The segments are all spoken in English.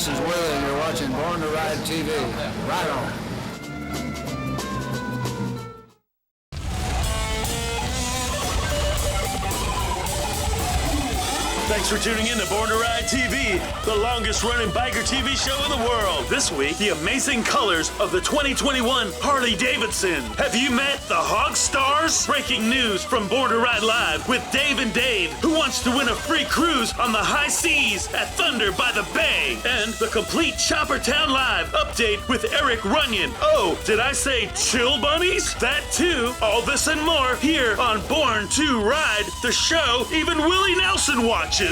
this is Willie. You're watching Born to Ride TV. Right on. Thanks for tuning in to Born to Ride TV, the longest-running biker TV show in the world. This week, the amazing colors of the 2021 Harley-Davidson. Have you met the Hog Stars? Breaking news from Born to Ride Live with Dave and Dave, who wants to win a free cruise on the high seas at Thunder by the Bay. And the complete Choppertown Live update with Erick Runyon. Oh, did I say chill bunnies? That too. All this and more here on Born to Ride, the show even Willie Nelson watches. I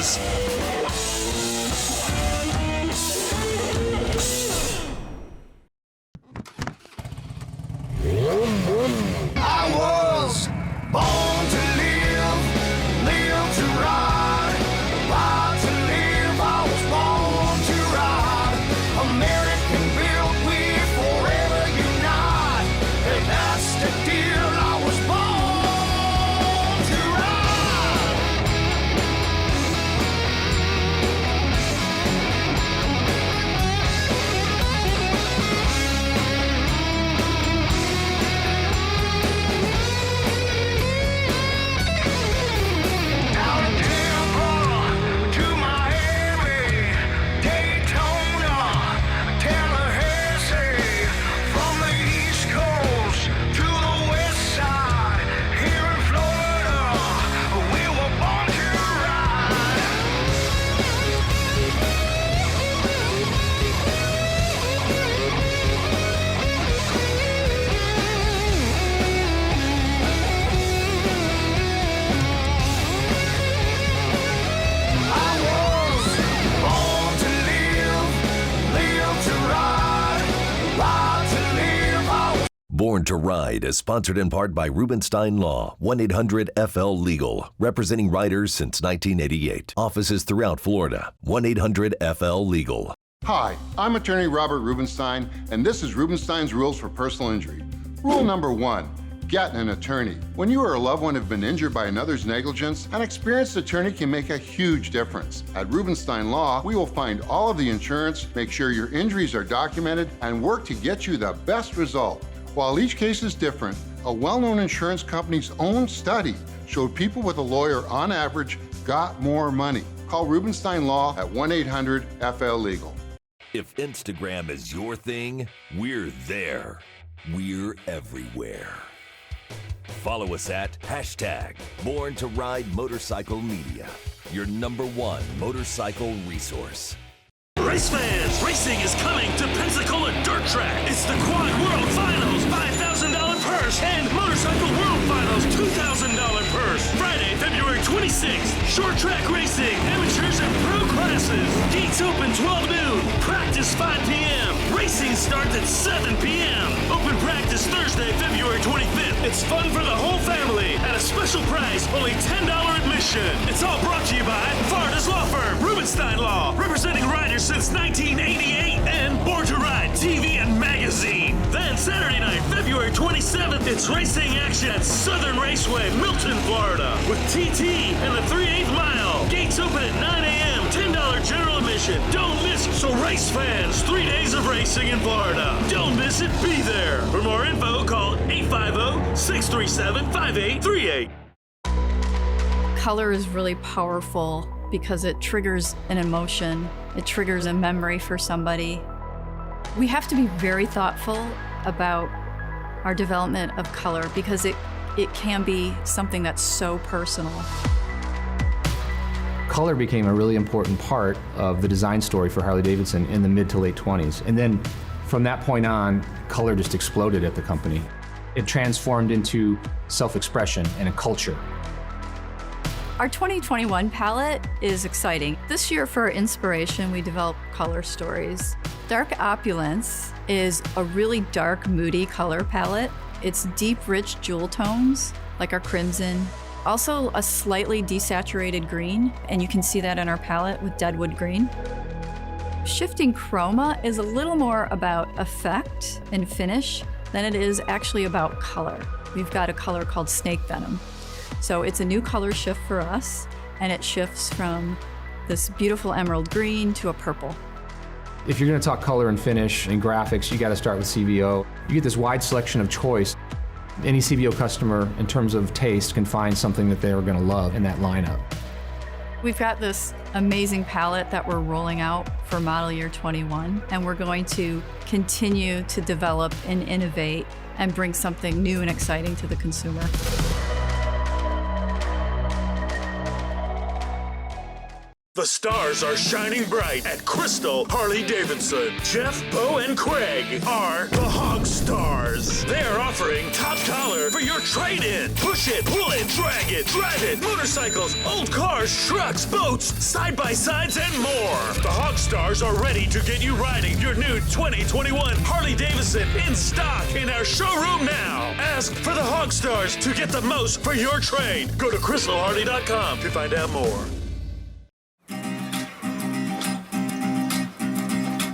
was born to live, live to ride, ride to live. I was born to ride. American built, we forever unite. And that's the deal. I was born to ride. Down in Tampa to Miami, Daytona, Tallahassee, from the East Coast to the West Side, here in Florida, we were born to ride. I was born to live, live to ride, ride to live. I was Born to Ride is sponsored in part by Rubenstein Law, 1-800-FL-LEGAL, representing riders since 1988. Offices throughout Florida, 1-800-FL-LEGAL. Hi, I'm attorney Robert Rubenstein, and this is Rubenstein's Rules for Personal Injury. Rule number 1, get an attorney. When you or a loved one have been injured by another's negligence, an experienced attorney can make a huge difference. At Rubenstein Law, we will find all of the insurance, make sure your injuries are documented, and work to get you the best result. While each case is different, a well-known insurance company's own study showed people with a lawyer on average got more money. Call Rubenstein Law at 1-800-FL-LEGAL. If Instagram is your thing, we're there. We're everywhere. Follow us at #Born to Ride Motorcycle Media, your #1 motorcycle resource. Race fans, racing is coming to Pensacola Dirt Track. It's the Quad World Finals, $5,000 purse, and Motorcycle World Finals, $2,000 purse. Friday, February 26th, short track racing, amateurs and pro classes. Gates open 12 noon, practice 5 p.m. Racing starts at 7 p.m. Open practice Thursday, February 25th. It's fun for the whole family at a special price, only $10 admission. It's all brought to you by Florida's law firm, Rubenstein Law, representing riders since 1988, and Born to Ride TV and magazine. Then Saturday night, February 27th, it's racing action at Southern Raceway, Milton, Florida, with TT and the 3/8 mile. Gates open at 9 a.m., $10 general admission. Don't miss. So race fans, 3 days of racing in Florida. Don't miss it, be there. For more info, call 850-637-5838. Color is really powerful because it triggers an emotion. It triggers a memory for somebody. We have to be very thoughtful about our development of color because it can be something that's so personal. Color became a really important part of the design story for Harley-Davidson in the mid to late 20s. And then from that point on, color just exploded at the company. It transformed into self-expression and a culture. Our 2021 palette is exciting. This year for inspiration, we developed color stories. Dark Opulence is a really dark, moody color palette. It's deep, rich jewel tones, like our crimson. Also a slightly desaturated green, and you can see that in our palette with Deadwood Green. Shifting chroma is a little more about effect and finish than it is actually about color. We've got a color called Snake Venom. So it's a new color shift for us, and it shifts from this beautiful emerald green to a purple. If you're going to talk color and finish and graphics, you got to start with CVO. You get this wide selection of choice. Any CVO customer, in terms of taste, can find something that they're going to love in that lineup. We've got this amazing palette that we're rolling out for model year 21, and we're going to continue to develop and innovate and bring something new and exciting to the consumer. The stars are shining bright at Crystal Harley-Davidson. Jeff, Bo, and Craig are the Hog Stars. They're offering top dollar for your trade-in. Push it, pull it, drag it, drive it, motorcycles, old cars, trucks, boats, side-by-sides, and more. The Hog Stars are ready to get you riding your new 2021 Harley-Davidson in stock in our showroom now. Ask for the Hog Stars to get the most for your trade. Go to crystalharley.com to find out more.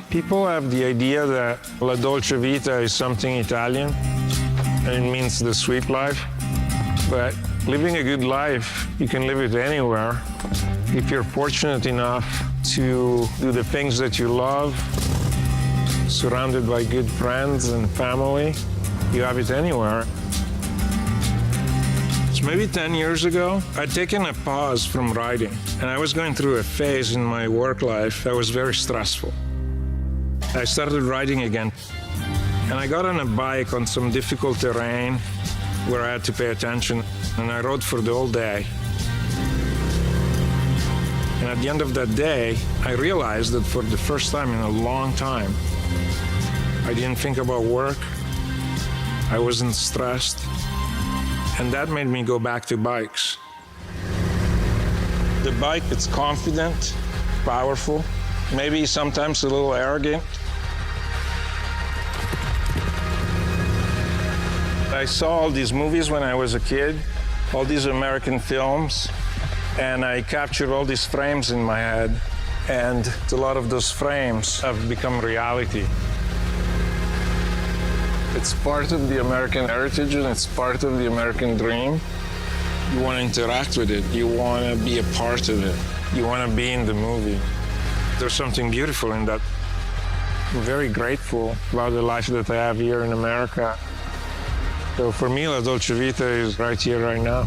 People have the idea that La Dolce Vita is something Italian, and it means the sweet life. But living a good life, you can live it anywhere. If you're fortunate enough to do the things that you love, surrounded by good friends and family, you have it anywhere. So maybe 10 years ago, I'd taken a pause from riding, and I was going through a phase in my work life that was very stressful. I started riding again, and I got on a bike on some difficult terrain where I had to pay attention, and I rode for the whole day. And at the end of that day, I realized that for the first time in a long time, I didn't think about work, I wasn't stressed, and that made me go back to bikes. The bike, it's confident, powerful, maybe sometimes a little arrogant. I saw all these movies when I was a kid, all these American films, and I captured all these frames in my head, and a lot of those frames have become reality. It's part of the American heritage, and it's part of the American dream. You want to interact with it. You want to be a part of it. You want to be in the movie. There's something beautiful in that. I'm very grateful about the life that I have here in America. So for me, La Dolce Vita is right here, right now.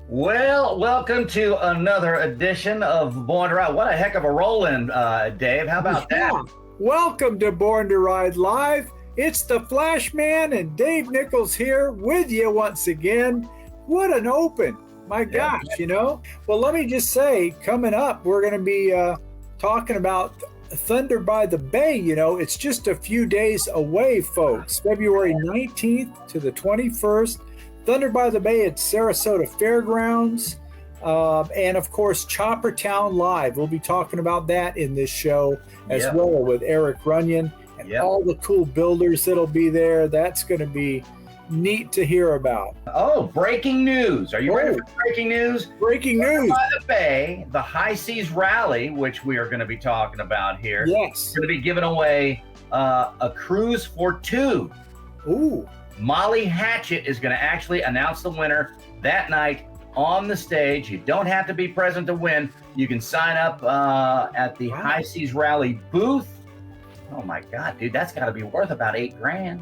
Well, welcome to another edition of Born to Ride. What a heck of a roll-in, Dave. How about that? Welcome to Born to Ride Live. It's the FLASHMAN and Dave Nichols here with you once again. What an open. My gosh, you know. Well, let me just say, coming up, we're going to be talking about Thunder by the Bay. You know, it's just a few days away, folks. February 19th to the 21st. Thunder by the Bay at Sarasota Fairgrounds. And, of course, Choppertown Live. We'll be talking about that in this show as well with Erick Runyon and all the cool builders that'll be there. That's going to be neat to hear about. Oh, breaking news. Are you ready for breaking news? Breaking news. By the Bay, the High Seas Rally, which we are going to be talking about here. Yes. Going to be giving away a cruise for two. Ooh. Molly Hatchet is going to actually announce the winner that night on the stage. You don't have to be present to win. You can sign up at the High Seas Rally booth. Oh my God, dude, that's got to be worth about $8,000.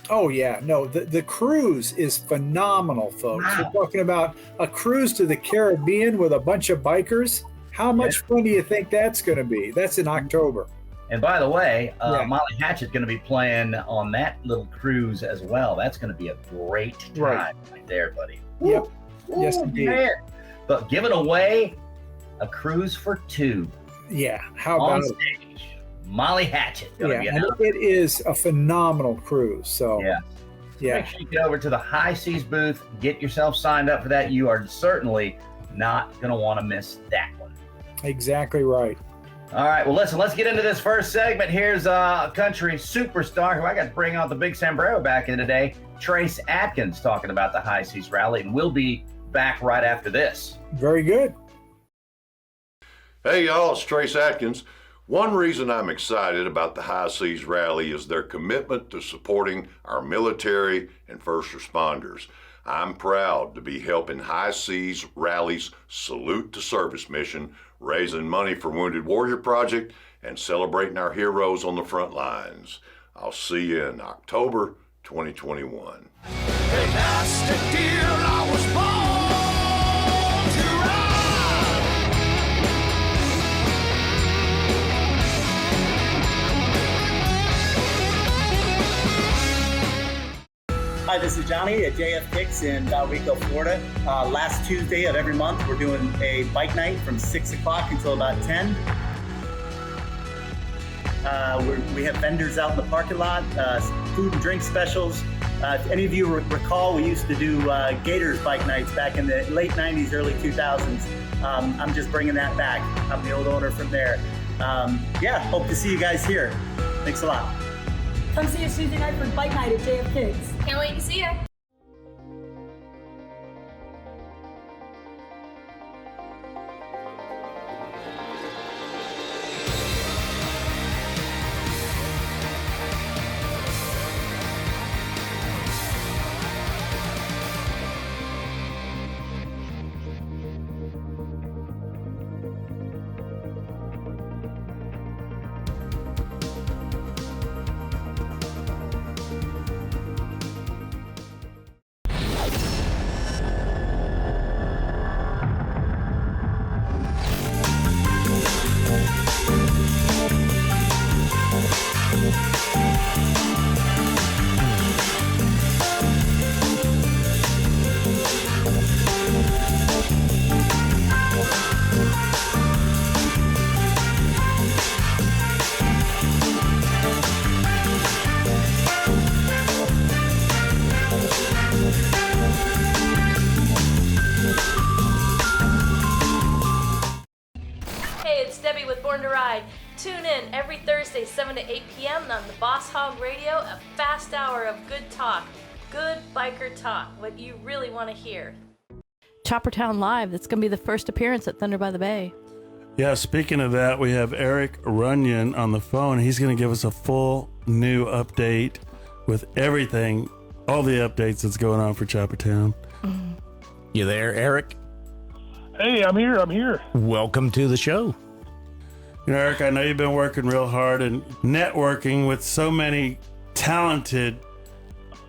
Oh yeah, no, the cruise is phenomenal, folks. Wow. We're talking about a cruise to the Caribbean with a bunch of bikers. How much fun do you think that's going to be? That's in October. And by the way, Molly Hatchet's going to be playing on that little cruise as well. That's going to be a great time right there, buddy. Yep. Yes, indeed. Man. But giving away a cruise for two. Yeah. How about on stage? Molly Hatchet. And it is a phenomenal cruise. So make sure you get over to the High Seas booth, get yourself signed up for that. You are certainly not going to want to miss that one. Exactly right. All right, well, listen, let's get into this first segment. Here's a country superstar who I got to bring out the big sombrero back in today, Trace Adkins, talking about the High Seas Rally, and we'll be back right after this. Very good. Hey, y'all, it's Trace Adkins. One reason I'm excited about the High Seas Rally is their commitment to supporting our military and first responders. I'm proud to be helping High Seas Rally's Salute to Service mission, raising money for Wounded Warrior Project, and celebrating our heroes on the front lines. I'll see you in October 2021. Hey, that's the deal. I was born to ride. Hi, this is Johnny at JF Kicks in Valrico, Florida. Last Tuesday of every month, we're doing a bike night from 6 o'clock until about 10. We have vendors out in the parking lot, food and drink specials. If any of you recall, we used to do Gators bike nights back in the late 90s, early 2000s. I'm just bringing that back. I'm the old owner from there. Hope to see you guys here. Thanks a lot. Come see us Tuesday night for bike night at JF Kicks. Can't wait to see you. Tune in every Thursday, 7 to 8 p.m. on the Boss Hog Radio, a fast hour of good talk. Good biker talk, what you really want to hear. Choppertown Live, that's going to be the first appearance at Thunder by the Bay. Yeah, speaking of that, we have Erick Runyon on the phone. He's going to give us a full new update with everything, all the updates that's going on for Choppertown. Mm-hmm. You there, Erick? Hey, I'm here. Welcome to the show. You know, Erick, I know you've been working real hard and networking with so many talented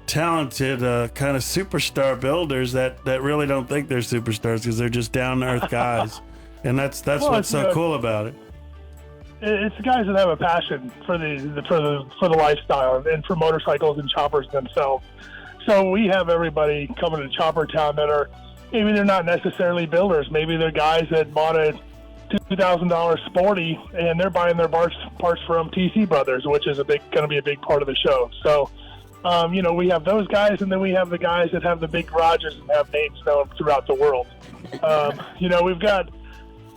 kind of superstar builders that really don't think they're superstars because they're just down-to-earth guys. And that's what's so cool about it. It's the guys that have a passion for the lifestyle and for motorcycles and choppers themselves. So we have everybody coming to Choppertown that are, maybe they're not necessarily builders. Maybe they're guys that bought a $2,000 Sporty and they're buying their parts from TC Brothers, which is going to be a big part of the show. So, we have those guys, and then we have the guys that have the big garages and have names known throughout the world. We've got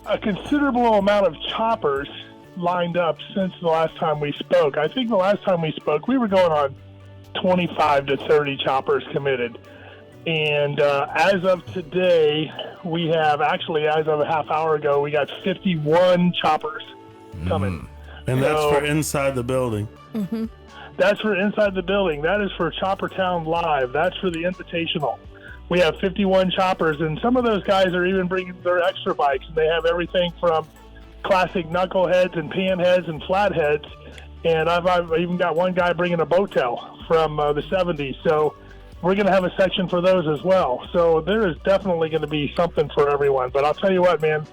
a considerable amount of choppers lined up since the last time we spoke. I think the last time we spoke, we were going on 25 to 30 choppers committed. And as of today, we have actually, as of a half hour ago, we got 51 choppers coming. And that's for inside the building. Mm-hmm. That's for inside the building. That is for Choppertown Live. That's for the Invitational. We have 51 choppers, and some of those guys are even bringing their extra bikes. And they have everything from classic knuckleheads and panheads and flatheads. And I've even got one guy bringing a Boattail from the 70s. So we're going to have a section for those as well. So there is definitely going to be something for everyone. But I'll tell you what, man,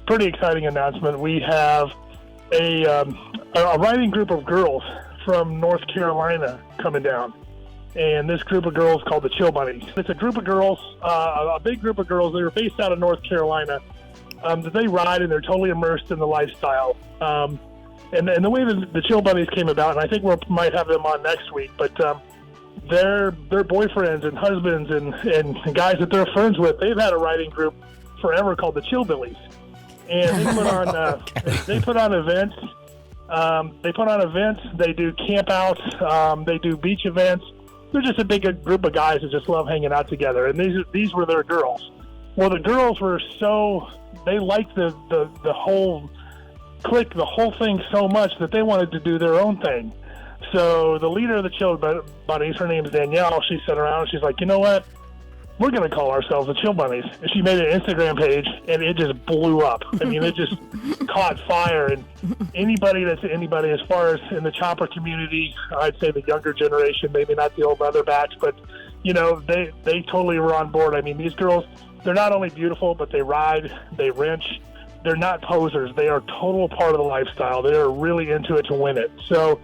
pretty exciting announcement. We have a riding group of girls from North Carolina coming down. And this group of girls called the Chill Bunnies. It's a group of girls, a big group of girls. They were based out of North Carolina. They ride and they're totally immersed in the lifestyle. And the way the Chill Bunnies came about, and I think we might have them on next week, but their boyfriends and husbands and guys that they're friends with, they've had a riding group forever called the Chillbillies. And they put on events. They do camp outs. They do beach events. They're just a big group of guys that just love hanging out together. And these were their girls. Well, the girls were they liked the whole clicked the whole thing so much that they wanted to do their own thing. So the leader of the Chill Bunnies, her name's Danielle, she sat around and she's like, you know what? We're going to call ourselves the Chill Bunnies. And she made an Instagram page, and it just blew up. I mean, it just caught fire. And anybody as far as in the chopper community, I'd say the younger generation, maybe not the old leatherbacks, but, you know, they totally were on board. I mean, these girls, they're not only beautiful, but they ride, they wrench. They're not posers. They are a total part of the lifestyle. They are really into it to win it. So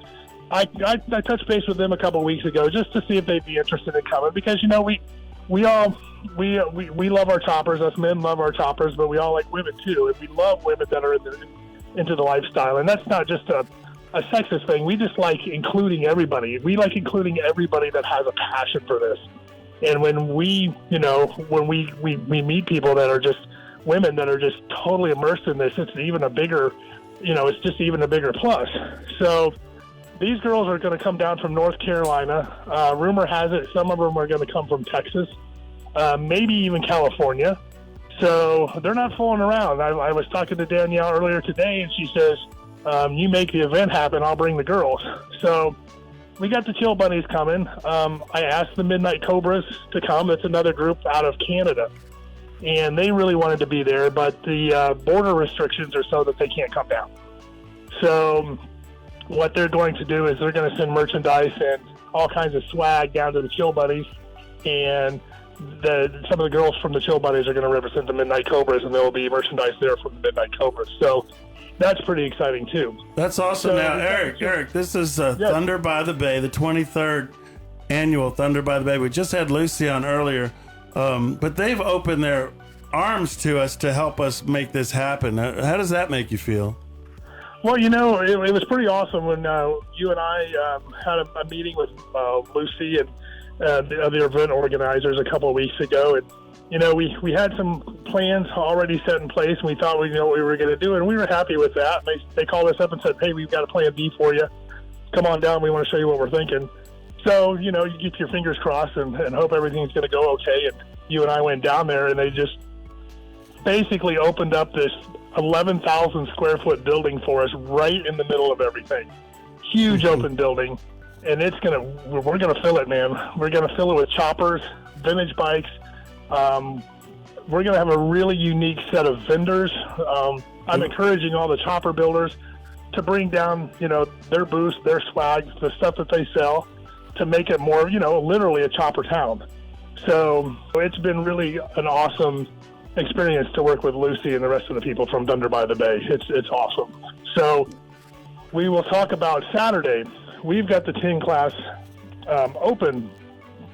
I touched base with them a couple of weeks ago just to see if they'd be interested in coming, because, you know, we love our choppers. Us men love our choppers, but we all like women too, and we love women that are into the lifestyle. And that's not just a sexist thing. We just like including everybody. We like including everybody that has a passion for this. And when we meet people that are just women that are just totally immersed in this, it's even a bigger, it's just even a bigger plus. So these girls are going to come down from North Carolina. Rumor has it some of them are going to come from Texas, maybe even California. So they're not fooling around. I was talking to Danielle earlier today, and she says, you make the event happen, I'll bring the girls. So we got the Chill Bunnies coming. I asked the Midnight Cobras to come. That's another group out of Canada. And they really wanted to be there, but the border restrictions are so that they can't come down. So what they're going to do is they're going to send merchandise and all kinds of swag down to the Chill Bunnies, and some of the girls from the Chill Bunnies are going to represent the Midnight Cobras, and there will be merchandise there from the Midnight Cobras. So that's pretty exciting too. That's awesome. So, now, Eric, this is Thunder by the Bay, the 23rd annual Thunder by the Bay. We just had Lucy on earlier, but they've opened their arms to us to help us make this happen. How does that make you feel? Well, it was pretty awesome when you and I had a meeting with Lucy and the other event organizers a couple of weeks ago. And, we had some plans already set in place, and we thought we knew what we were going to do, and we were happy with that. They called us up and said, hey, we've got a plan B for you. Come on down. We want to show you what we're thinking. So, you keep your fingers crossed and hope everything's going to go okay. And you and I went down there, and they just basically opened up this 11,000 square foot building for us right in the middle of everything. Huge open building, and we're gonna fill it, man. We're gonna fill it with choppers, vintage bikes. We're gonna have a really unique set of vendors. I'm encouraging all the chopper builders to bring down, their booths, their swag, the stuff that they sell, to make it more, literally a chopper town. So it's been really an awesome experience to work with Lucy and the rest of the people from Thunder by the Bay. It's awesome. So we will talk about Saturday. We've got the 10 class open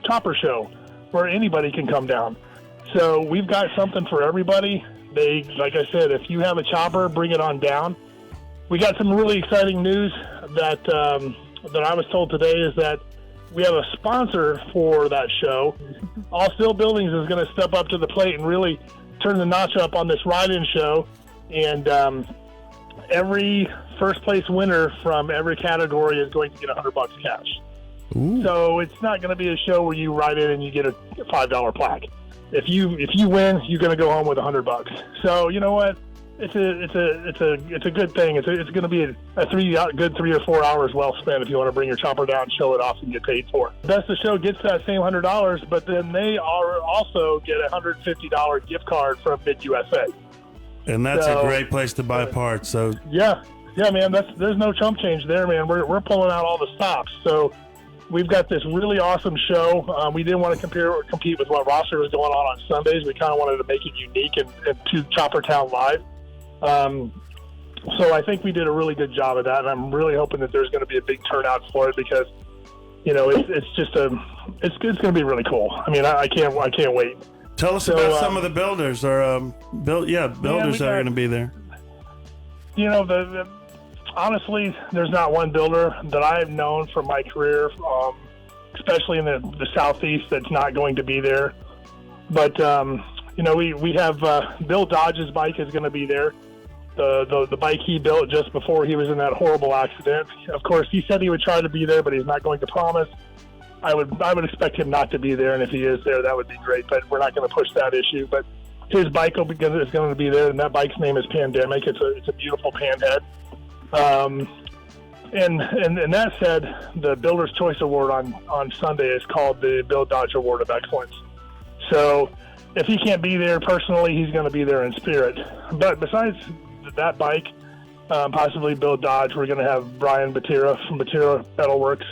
chopper show where anybody can come down. So we've got something for everybody. Like I said, if you have a chopper, bring it on down. We got some really exciting news that I was told today is that we have a sponsor for that show. All Steel Buildings is going to step up to the plate and really turn the notch up on this ride-in show, and every first place winner from every category is going to get $100 cash. Ooh. So it's not going to be a show where you ride in and you get a $5 plaque. If you win, you're going to go home with $100. So you know what? It's a good thing. It's going to be a good 3 or 4 hours well spent if you want to bring your chopper down, show it off, and get paid for it. Best of Show gets that same $100, but then they also get a $150 gift card from Mid-USA. And that's a great place to buy parts. So yeah, man. There's no chump change there, man. We're pulling out all the stops. So we've got this really awesome show. We didn't want to compete with what roster was going on Sundays. We kind of wanted to make it unique and to Choppertown Live. So I think we did a really good job of that, and I'm really hoping that there's going to be a big turnout for it because, it's going to be really cool. I mean, I can't wait. Tell us about some of the builders builders that are going to be there. Honestly, there's not one builder that I've known from my career, especially in the Southeast, that's not going to be there. But, we have Bill Dodge's bike is going to be there. The bike he built just before he was in that horrible accident. Of course, he said he would try to be there, but he's not going to promise. I would expect him not to be there, and if he is there, that would be great. But we're not going to push that issue. But his bike is going to be there, and that bike's name is Pandemic. It's a beautiful panhead. And that said, the Builder's Choice Award on Sunday is called the Bill Dodge Award of Excellence. So if he can't be there personally, he's going to be there in spirit. But besides that bike, possibly Bill Dodge, we're going to have Brian Batira from Batira Metalworks.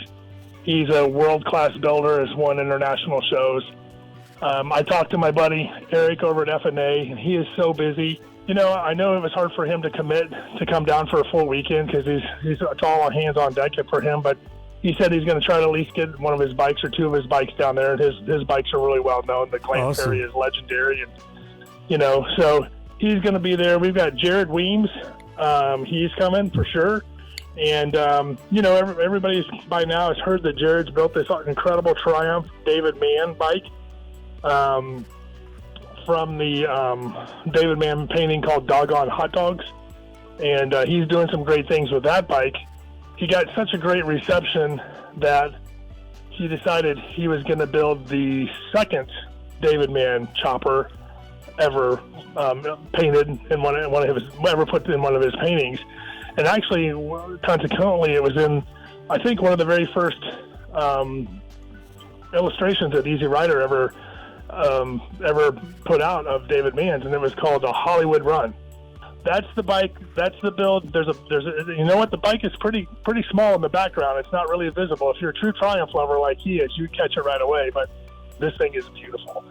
He's a world-class builder, has won international shows. I talked to my buddy Eric over at FNA, and he is so busy. You know, I know it was hard for him to commit to come down for a full weekend because it's all hands on deck for him. But he said he's going to try to at least get one of his bikes or two of his bikes down there. And his bikes are really well known. The Clan Ferry is legendary, and you know, so he's going to be there. We've got Jared Weems. He's coming for sure. And you know, everybody by now has heard that Jared's built this incredible Triumph David Mann bike. From the David Mann painting called Doggone Hot Dogs. And he's doing some great things with that bike. He got such a great reception that he decided he was going to build the second David Mann chopper ever painted in one of his, ever put in one of his paintings. And actually, consequently, it was in, I think, one of the very first illustrations that Easy Rider ever put out of David Mann's, and it was called a Hollywood Run. That's the bike. That's the build. There's a you know what? The bike is pretty small in the background. It's not really visible. If you're a true Triumph lover like he is, you catch it right away. But this thing is beautiful.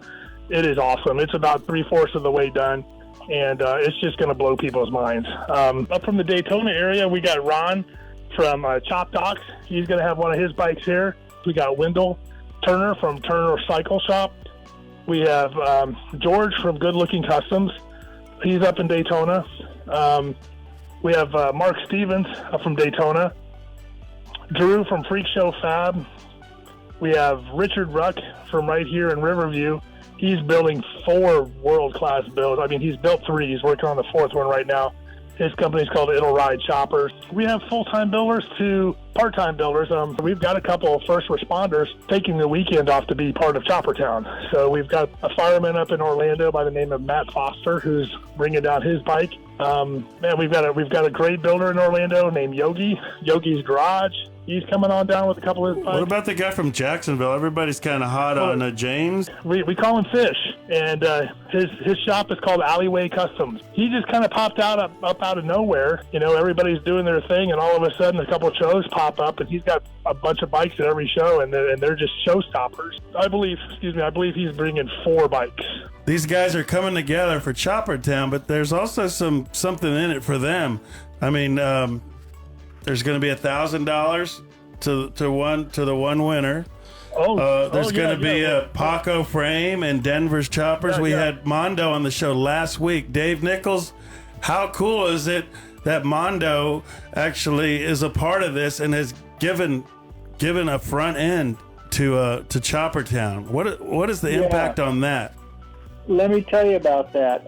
It is awesome. It's about 3/4 of the way done, and it's just going to blow people's minds. Up from the Daytona area, we got Ron from Chop Docs. He's going to have one of his bikes here. We got Wendell Turner from Turner Cycle Shop. We have George from Good Looking Customs. He's up in Daytona. We have Mark Stevens from Daytona. Drew from Freak Show Fab. We have Richard Ruck from right here in Riverview. He's building 4 world-class builds. I mean, he's built 3. He's working on the 4th one right now. His company's called It'll Ride Choppers. We have full-time builders to part-time builders. We've got a couple of first responders taking the weekend off to be part of Choppertown. So we've got a fireman up in Orlando by the name of Matt Foster who's bringing down his bike. Man, we've got a great builder in Orlando named Yogi. Yogi's Garage. He's coming on down with a couple of his bikes. What about the guy from Jacksonville? Everybody's kind of hot on James. We call him Fish, and his shop is called Alleyway Customs. He just kind of popped out up out of nowhere. You know, everybody's doing their thing, and all of a sudden a couple of shows pop up, and he's got a bunch of bikes at every show, and they're just showstoppers. I believe he's bringing 4 bikes. These guys are coming together for Choppertown, but there's also something in it for them. I mean, there's going to be $1,000 to the one winner. There's going to be a Paco frame and Denver's choppers. We had Mondo on the show last week. Dave Nichols, how cool is it that Mondo actually is a part of this and has given a front end to Choppertown? What is the impact on that? Let me tell you about that.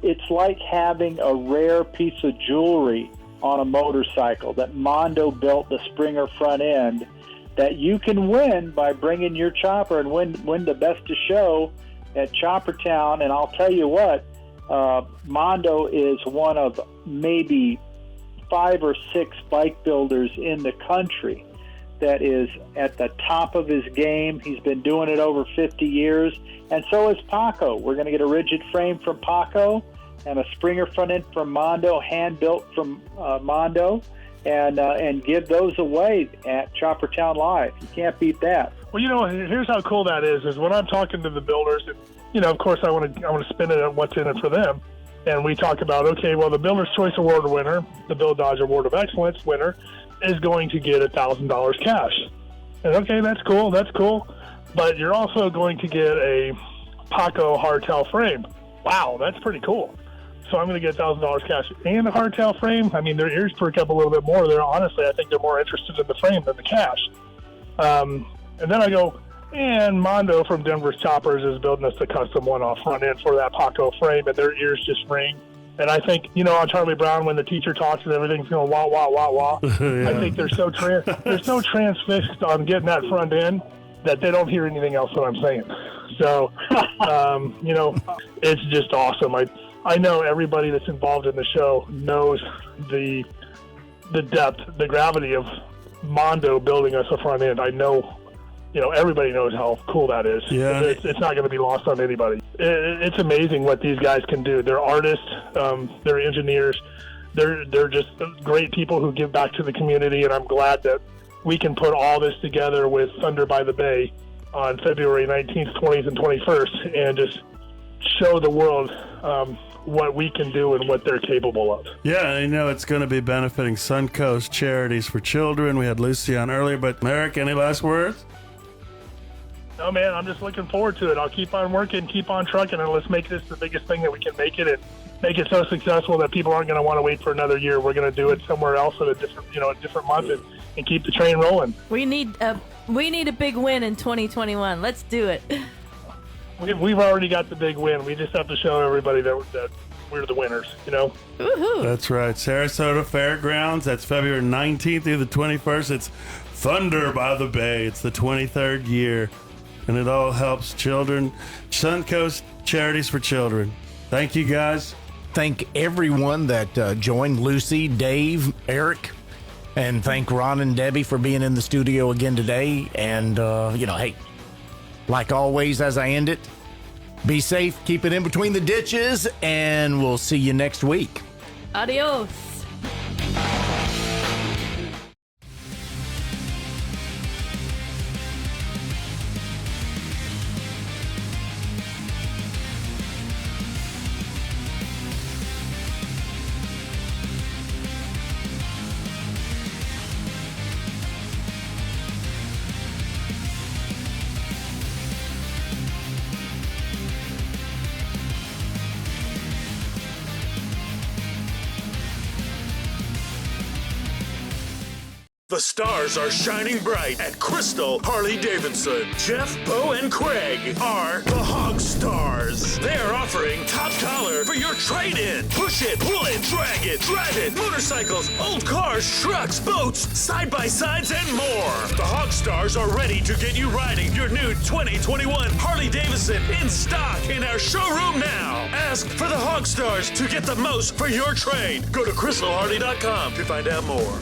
It's like having a rare piece of jewelry on a motorcycle that Mondo built, the Springer front end, that you can win by bringing your chopper and win the best of show at Choppertown. And I'll tell you what, Mondo is one of maybe 5 or 6 bike builders in the country that is at the top of his game. He's been doing it over 50 years, and so is Paco. We're going to get a rigid frame from Paco and a Springer front end from Mondo, hand-built from Mondo, and give those away at Choppertown Live. You can't beat that. Well, you know, here's how cool that is when I'm talking to the builders, and, you know, of course I want to spin it on what's in it for them. And we talk about, okay, well, the Builder's Choice Award winner, the Bill Dodge Award of Excellence winner, is going to get $1,000 cash. And okay, that's cool. But you're also going to get a Paco hardtail frame. Wow, that's pretty cool. So I'm going to get $1,000 cash and a hardtail frame. I mean, their ears perk up a little bit more. Honestly, I think they're more interested in the frame than the cash. And then I go, and Mondo from Denver's Choppers is building us a custom one-off front end for that Paco frame, and their ears just ring. And I think, you know, on Charlie Brown, when the teacher talks and everything's going wah, wah, wah, wah, I think they're so transfixed on getting that front end that they don't hear anything else that I'm saying. So, it's just awesome. I know everybody that's involved in the show knows the depth, the gravity of Mondo building us a front end. I know, everybody knows how cool that is. Yeah. It's not going to be lost on anybody. It's amazing what these guys can do. They're artists, they're engineers, they're just great people who give back to the community, and I'm glad that we can put all this together with Thunder by the Bay on February 19th, 20th, and 21st, and just show the world what we can do and what they're capable of. Yeah, I know it's going to be benefiting Suncoast Charities for Children. We had Lucy on earlier, but Eric, any last words? No, man, I'm just looking forward to it. I'll keep on working, keep on trucking, and let's make this the biggest thing that we can make it, and make it so successful that people aren't going to want to wait for another year. We're going to do it somewhere else at a different month, and keep the train rolling. We need a big win in 2021. Let's do it. We've already got the big win. We just have to show everybody that we're the winners, Woohoo. That's right. Sarasota Fairgrounds. That's February 19th through the 21st. It's Thunder by the Bay. It's the 23rd year, and it all helps children. Suncoast Charities for Children. Thank you, guys. Thank everyone that joined, Lucy, Dave, Eric, and thank Ron and Debbie for being in the studio again today. And, hey, like always, as I end it, be safe, keep it in between the ditches, and we'll see you next week. Adios. The stars are shining bright at Crystal Harley-Davidson. Jeff, Bo, and Craig are the Hog Stars. They're offering top dollar for your trade-in. Push it, pull it, drag it, drive it, motorcycles, old cars, trucks, boats, side-by-sides, and more. The Hog Stars are ready to get you riding your new 2021 Harley-Davidson in stock in our showroom now. Ask for the Hog Stars to get the most for your trade. Go to crystalharley.com to find out more.